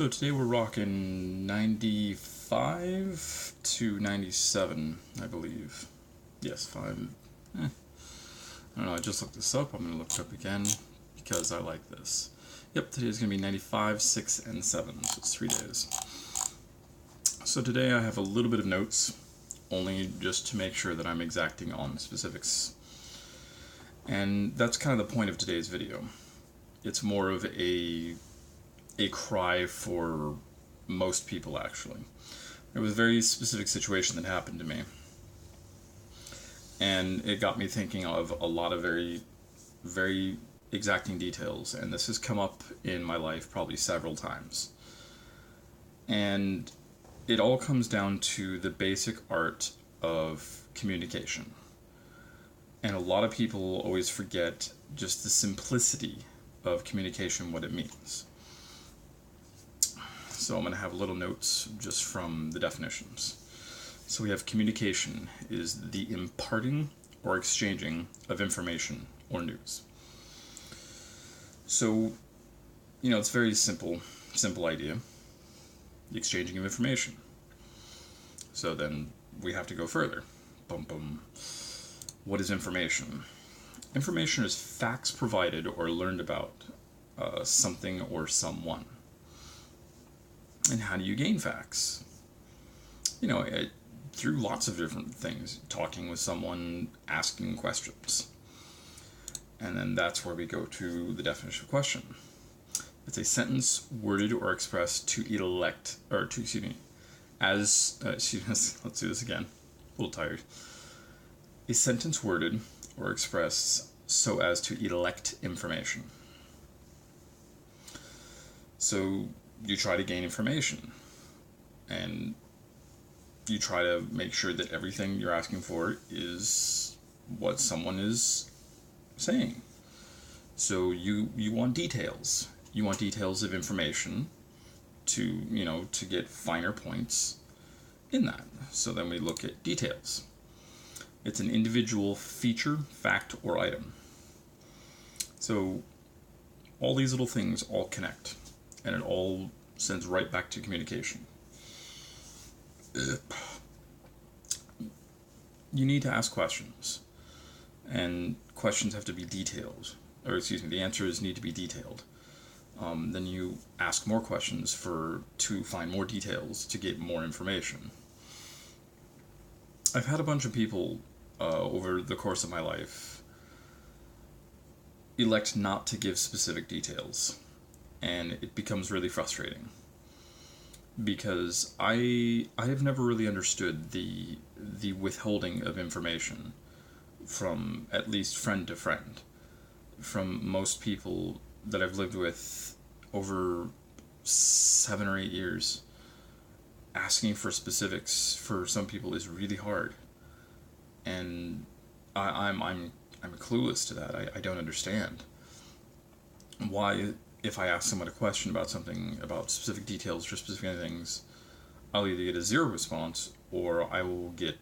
So today we're rocking 95 to 97, I believe. Yes, 5. I don't know, I just looked this up. I'm going to look it up again because I like this. Yep, today is going to be 95, 6, and 7, so it's 3 days. So today I have a little bit of notes, only just to make sure that I'm exacting on specifics. And that's kind of the point of today's video. It's more of a cry for most people, actually. It was a very specific situation that happened to me. And it got me thinking of a lot of very, very exacting details. And this has come up in my life probably several times. And it all comes down to the basic art of communication. And a lot of people always forget just the simplicity of communication, what it means. So I'm going to have little notes just from the definitions. So we have communication is the imparting or exchanging of information or news. So, it's a very simple idea. The exchanging of information. So then we have to go further. What is information? Information is facts provided or learned about something or someone. And how do you gain facts? Through lots of different things. Talking with someone, asking questions. And then that's where we go to the definition of question. It's a sentence worded or expressed to let's do this again. A little tired. A sentence worded or expressed so as to elect information. So you try to gain information, and you try to make sure that everything you're asking for is what someone is saying. So you want details. You want details of information to get finer points in that. So then we look at details. It's an individual feature, fact, or item. So all these little things all connect, and it all sends right back to communication. You need to ask questions, and questions have to be detailed, the answers need to be detailed. Then you ask more questions to find more details to get more information. I've had a bunch of people over the course of my life elect not to give specific details, and it becomes really frustrating because I have never really understood the withholding of information from at least friend to friend, from most people that I've lived with over 7 or 8 years. Asking for specifics for some people is really hard, and I'm clueless to that. I don't understand why, if I ask someone a question about something, about specific details for specific things, I'll either get a 0 response or I will get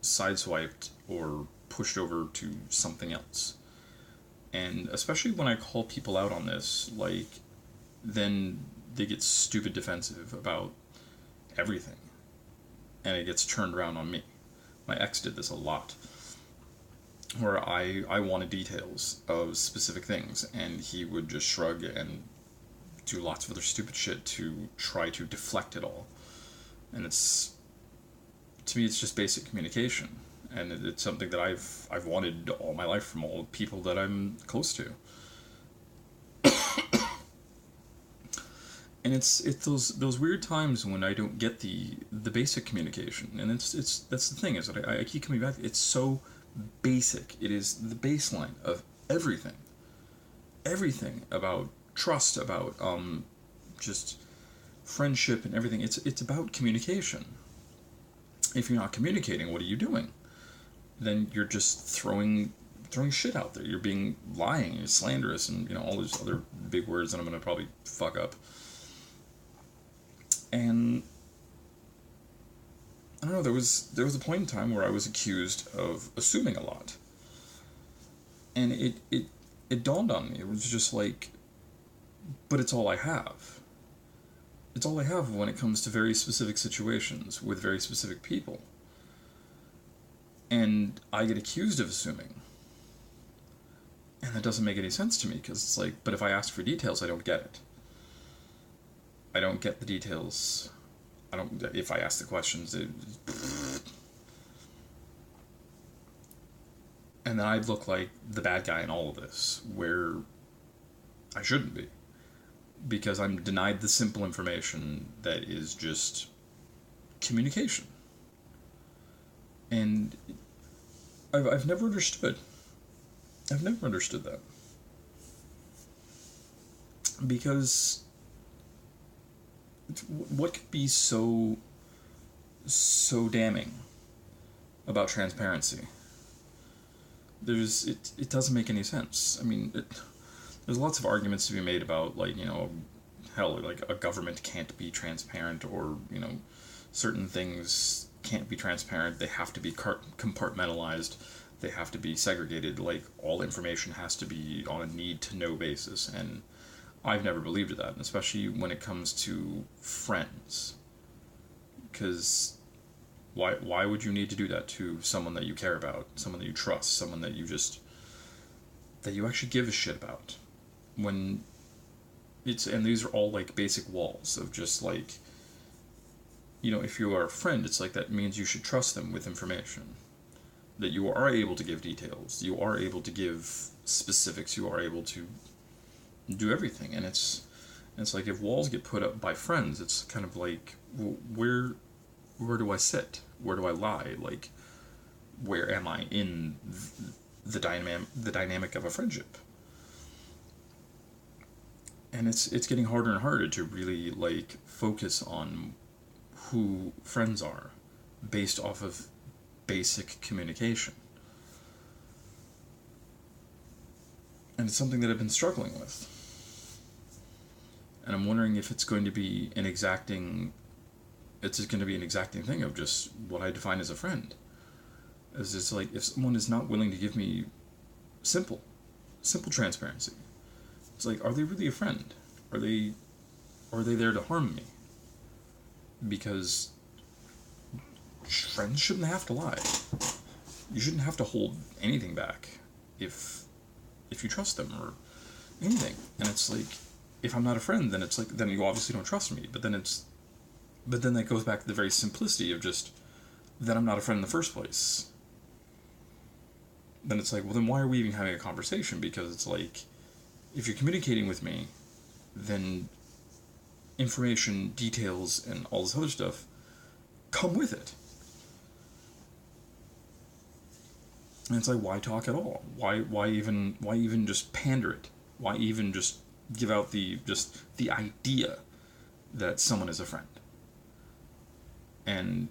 sideswiped or pushed over to something else. And especially when I call people out on this, then they get stupid defensive about everything, and it gets turned around on me. My ex did this a lot, where I wanted details of specific things, and he would just shrug and do lots of other stupid shit to try to deflect it all. And to me, it's just basic communication, and it's something that I've wanted all my life from all people that I'm close to. And it's those weird times when I don't get the basic communication, and that's the thing, is that I keep coming back. It's so basic. It is the baseline of everything about trust, about just friendship and everything. It's about communication. If you're not communicating, what are you doing? Then you're just throwing shit out there. You're being lying, you're slanderous, and all those other big words that I'm gonna probably fuck up. And I don't know, there was a point in time where I was accused of assuming a lot. And it dawned on me. It was just like, but it's all I have. It's all I have when it comes to very specific situations with very specific people. And I get accused of assuming. And that doesn't make any sense to me, because it's like, but if I ask for details, I don't get it. I don't get the details. I don't, if I ask the questions, and then I'd look like the bad guy in all of this, where I shouldn't be. Because I'm denied the simple information that is just communication. And I've never understood. I've never understood that. Because what could be so damning about transparency? It doesn't make any sense. I mean, there's lots of arguments to be made about, like, hell, like a government can't be transparent, or certain things can't be transparent. They have to be compartmentalized. They have to be segregated. Like, all information has to be on a need-to-know basis, and I've never believed that, especially when it comes to friends. Because why would you need to do that to someone that you care about, someone that you trust, someone that you actually give a shit about? When and these are all like basic walls of just like, if you are a friend, it's like that means you should trust them with information. That you are able to give details, you are able to give specifics, you are able to do everything. And it's like, if walls get put up by friends, it's kind of like, well, where do I sit? Where do I lie? Like, where am I in the dynamic of a friendship? And it's getting harder and harder to really like focus on who friends are based off of basic communication. And it's something that I've been struggling with. And I'm wondering if it's going to be an exacting thing of just what I define as a friend. It's just like, if someone is not willing to give me simple transparency, it's like, are they really a friend? Are they there to harm me? Because friends shouldn't have to lie. You shouldn't have to hold anything back if you trust them or anything. And it's like, if I'm not a friend, then it's like, then you obviously don't trust me. But then that goes back to the very simplicity of just, then I'm not a friend in the first place. Then it's like, well, then why are we even having a conversation? Because it's like, if you're communicating with me, then information, details, and all this other stuff come with it. And it's like, why talk at all? Why even just pander it? Why even just give out the idea that someone is a friend? And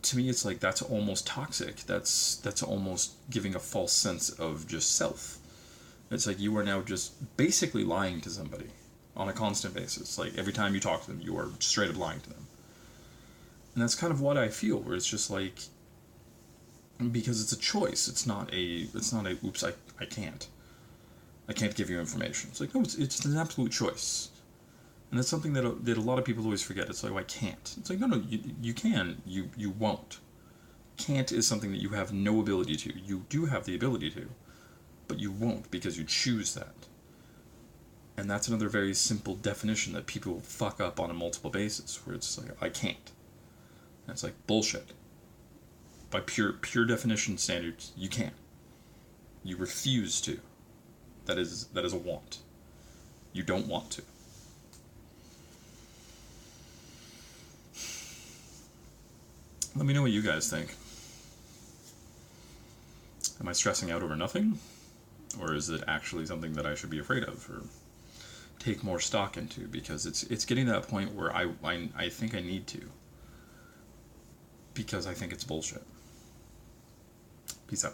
to me, it's like, that's almost toxic. That's almost giving a false sense of just self. It's like, you are now just basically lying to somebody on a constant basis. Like, every time you talk to them, you are straight up lying to them. And that's kind of what I feel, where it's just like, because it's a choice. It's not a oops, I can't give you information. It's like, no, it's an absolute choice. And that's something that a lot of people always forget. It's like, oh, I can't. It's like, no, you can, you won't. Can't is something that you have no ability to. You do have the ability to, but you won't, because you choose that. And that's another very simple definition that people fuck up on a multiple basis, where it's like, I can't. And it's like, bullshit. By pure definition standards, you can't. You refuse to. That is a want. You don't want to. Let me know what you guys think. Am I stressing out over nothing? Or is it actually something that I should be afraid of, or take more stock into? Because it's getting to that point where I think I need to. Because I think it's bullshit. Peace out.